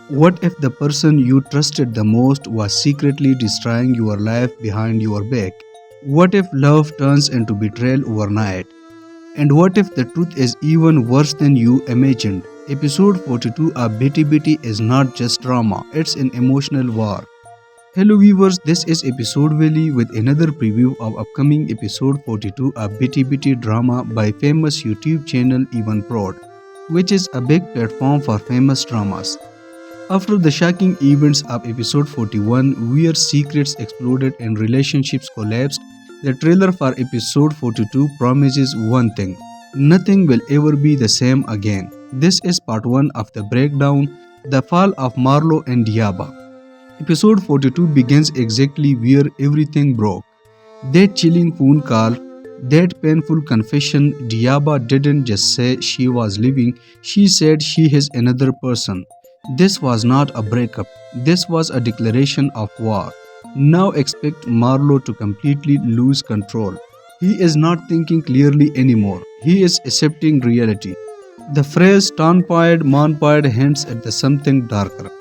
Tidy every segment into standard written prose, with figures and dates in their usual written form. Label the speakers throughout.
Speaker 1: What if the person you trusted the most was secretly destroying your life behind your back? What if love turns into betrayal overnight? And what if the truth is even worse than you imagined? Episode 42 of Bété Bété is not just drama, it's an emotional war. Hello viewers, this is episode Valley with another preview of upcoming episode 42 of Bété Bété drama by famous YouTube channel Even Prod, which is a big platform for famous dramas. After the shocking events of episode 41, where secrets exploded and relationships collapsed, the trailer for episode 42 promises one thing: nothing will ever be the same again. This is part 1 of the breakdown, The Fall of Marlo and Diaba. Episode 42 begins exactly where everything broke. That chilling phone call, that painful confession. Diaba didn't just say she was leaving, she said she is another person. This was not a breakup, this was a declaration of war. Now expect Marlo to completely lose control. He is not thinking clearly anymore, he is accepting reality. The phrase "tonpoid, monpoid" hints at the something darker.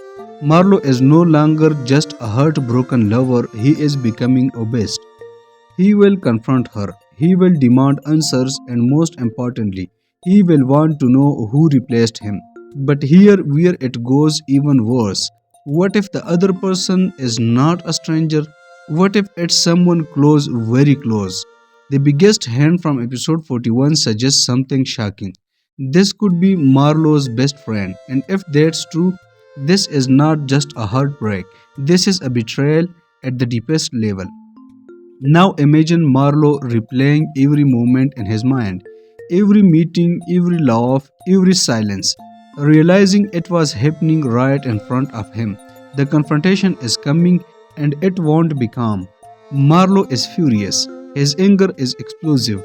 Speaker 1: Marlo is no longer just a heartbroken lover, he is becoming obsessed. He will confront her, he will demand answers, and most importantly, he will want to know who replaced him. But here where it goes even worse. What if the other person is not a stranger? What if it's someone close, very close? The biggest hint from episode 41 suggests something shocking. This could be Marlo's best friend, and if that's true, this is not just a heartbreak, this is a betrayal at the deepest level. Now imagine Marlo replaying every moment in his mind, every meeting, every laugh, every silence, realizing it was happening right in front of him. The confrontation is coming and it won't be calm. Marlo is furious, his anger is explosive,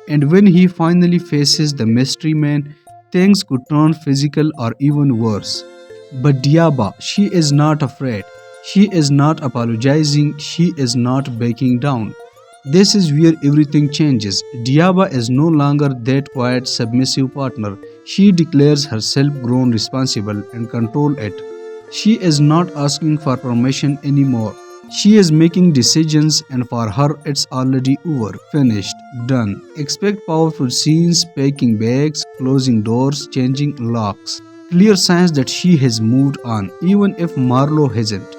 Speaker 1: and when he finally faces the mystery man, things could turn physical or even worse. But Diaba, she is not afraid. She is not apologizing. She is not backing down. This is where everything changes. Diaba is no longer that quiet, submissive partner. She declares herself grown responsible and control it. She is not asking for permission anymore. She is making decisions, and for her it's already over, finished, done. Expect powerful scenes, packing bags, closing doors, changing locks. Clear signs that she has moved on, even if Marlo hasn't.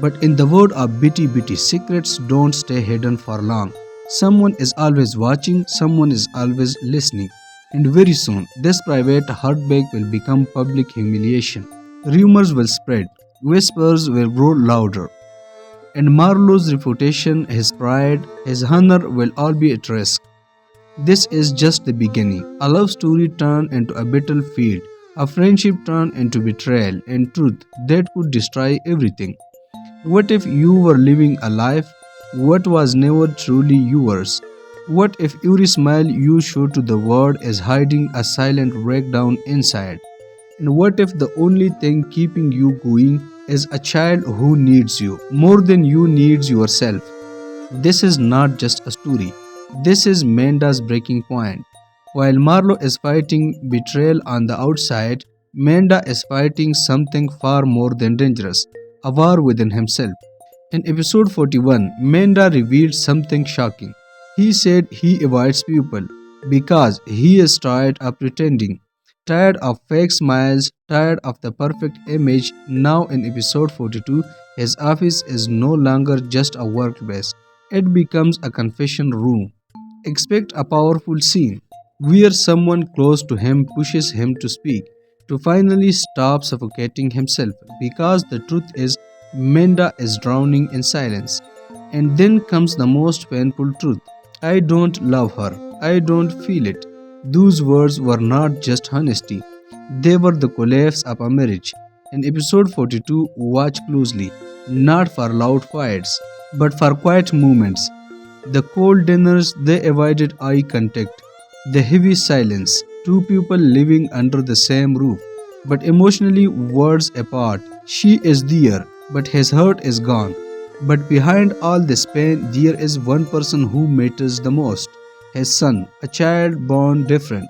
Speaker 1: But in the world of Bété Bété, secrets don't stay hidden for long. Someone is always watching, someone is always listening. And very soon, this private heartbreak will become public humiliation. Rumors will spread, whispers will grow louder, and Marlo's reputation, his pride, his honor will all be at risk. This is just the beginning. A love story turned into a battlefield, a friendship turned into betrayal and truth that could destroy everything. What if you were living a life what was never truly yours? What if every smile you show to the world is hiding a silent breakdown inside? And what if the only thing keeping you going is a child who needs you more than you needs yourself? This is not just a story. This is Manda's breaking point. While Marlo is fighting betrayal on the outside, Manda is fighting something far more than dangerous, a war within himself. In episode 41, Manda revealed something shocking. He said he avoids people because he is tired of pretending, tired of fake smiles, tired of the perfect image. Now in episode 42, his office is no longer just a workplace, it becomes a confession room. Expect a powerful scene where someone close to him pushes him to speak, to finally stop suffocating himself, because the truth is Menda is drowning in silence. And then comes the most painful truth: I don't love her, I don't feel it. Those words were not just honesty, they were the collapse of a marriage. In episode 42, watch closely, not for loud fights, but for quiet moments. The cold dinners, they avoided eye contact. The heavy silence, two people living under the same roof, but emotionally worlds apart. She is there, but his heart is gone. But behind all this pain, there is one person who matters the most: his son, a child born different,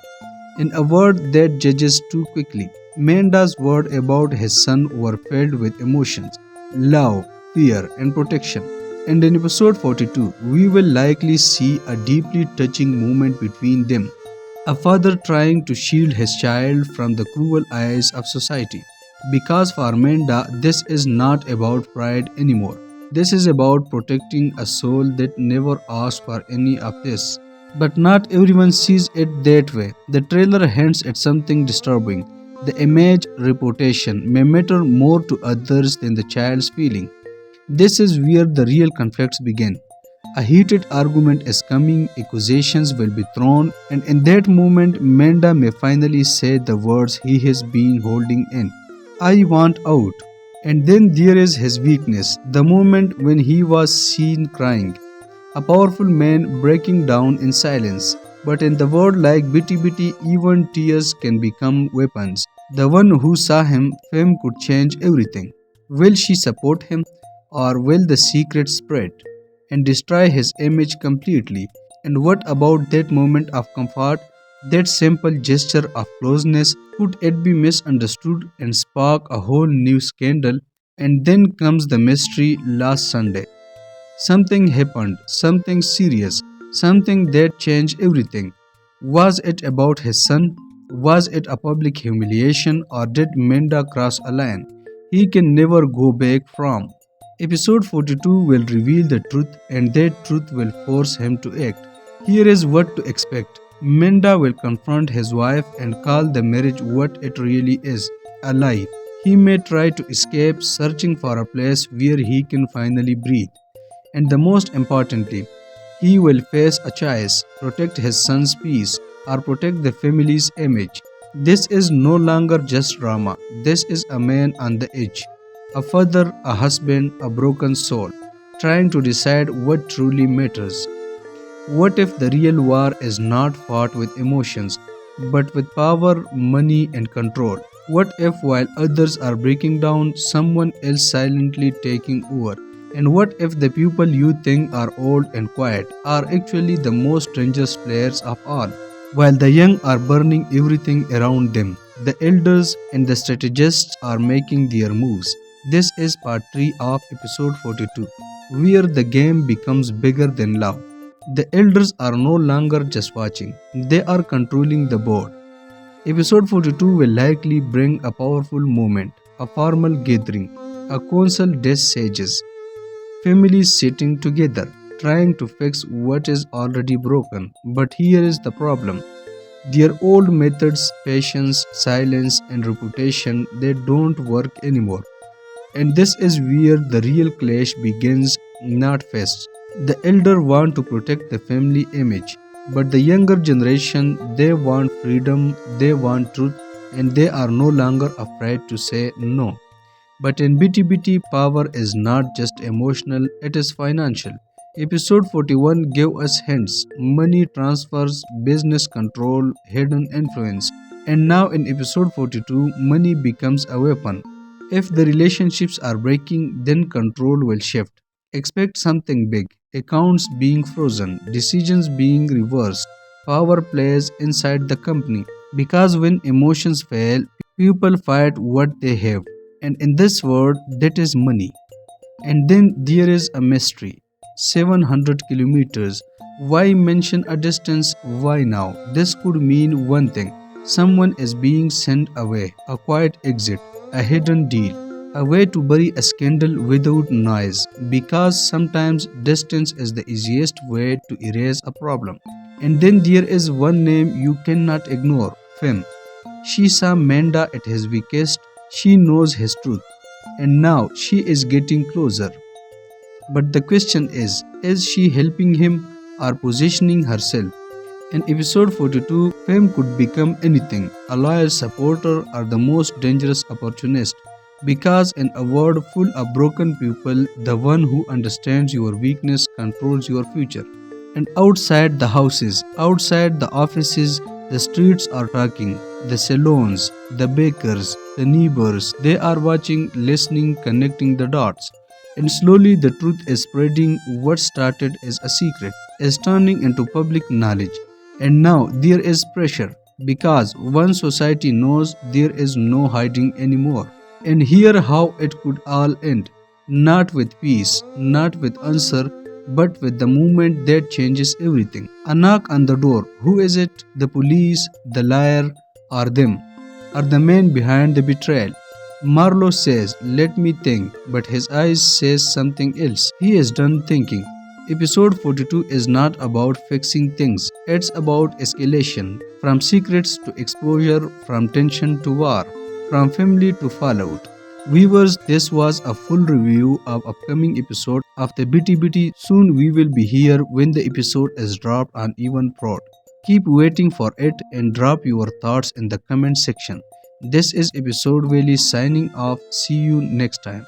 Speaker 1: in a world that judges too quickly. Manda's words about his son were filled with emotions, love, fear, and protection. And in episode 42, we will likely see a deeply touching moment between them. A father trying to shield his child from the cruel eyes of society. Because for Manda, this is not about pride anymore. This is about protecting a soul that never asked for any of this. But not everyone sees it that way. The trailer hints at something disturbing. The image reputation may matter more to others than the child's feeling. This is where the real conflicts begin. A heated argument is coming, accusations will be thrown, and in that moment, Manda may finally say the words he has been holding in. I want out. And then there is his weakness, the moment when he was seen crying. A powerful man breaking down in silence. But in the world like Bété Bété, even tears can become weapons. The one who saw him, fame could change everything. Will she support him, or will the secret spread and destroy his image completely? And what about that moment of comfort, that simple gesture of closeness? Could it be misunderstood and spark a whole new scandal? And then comes the mystery last Sunday. Something happened, something serious, something that changed everything. Was it about his son? Was it a public humiliation, or did Menda cross a line he can never go back from? Episode 42 will reveal the truth, and that truth will force him to act. Here is what to expect. Menda will confront his wife and call the marriage what it really is, a lie. He may try to escape, searching for a place where he can finally breathe. And the most importantly, he will face a choice: protect his son's peace or protect the family's image. This is no longer just drama. This is a man on the edge. A father, a husband, a broken soul, trying to decide what truly matters. What if the real war is not fought with emotions, but with power, money, and control? What if while others are breaking down, someone else silently taking over? And what if the people you think are old and quiet are actually the most dangerous players of all? While the young are burning everything around them, the elders and the strategists are making their moves. This is part 3 of episode 42, where the game becomes bigger than love. The elders are no longer just watching, they are controlling the board. Episode 42 will likely bring a powerful moment, a formal gathering, a council des sages, families sitting together, trying to fix what is already broken. But here is the problem. Their old methods, patience, silence, and reputation, they don't work anymore. And this is where the real clash begins, not first. The elder want to protect the family image, but the younger generation, they want freedom, they want truth, and they are no longer afraid to say no. But in BTBT, power is not just emotional, it is financial. Episode 41 gave us hints: money transfers, business control, hidden influence. And now in episode 42, money becomes a weapon. If the relationships are breaking, then control will shift. Expect something big: accounts being frozen, decisions being reversed, power plays inside the company. Because when emotions fail, people fight what they have. And in this world, that is money. And then there is a mystery: 700 kilometers. Why mention a distance? Why now? This could mean one thing: someone is being sent away, a quiet exit, a hidden deal, a way to bury a scandal without noise. Because sometimes distance is the easiest way to erase a problem. And then there is one name you cannot ignore: Femme. She saw Manda at his weakest, she knows his truth, and now she is getting closer. But the question is she helping him or positioning herself? In episode 42, Femme could become anything: a loyal supporter or the most dangerous opportunist. Because in a world full of broken people, the one who understands your weakness controls your future. And outside the houses, outside the offices, the streets are talking. The salons, the bakers, the neighbors, they are watching, listening, connecting the dots. And slowly the truth is spreading. What started as a secret is turning into public knowledge. And now there is pressure. because once society knows, there is no hiding anymore. And here how it could all end. Not with peace, not with answer, but with the moment that changes everything. A knock on the door. Who is it? The police, the liar, or them? Or the man behind the betrayal? Marlo says, "Let me think," but his eyes says something else. He is done thinking. Episode 42 is not about fixing things, it's about escalation. From secrets to exposure, from tension to war, from family to fallout. Viewers, this was a full review of upcoming episode of the Bété Bété. Soon we will be here when the episode is dropped on Even Prod. Keep waiting for it and drop your thoughts in the comment section. This is episode Valley signing off. See you next time.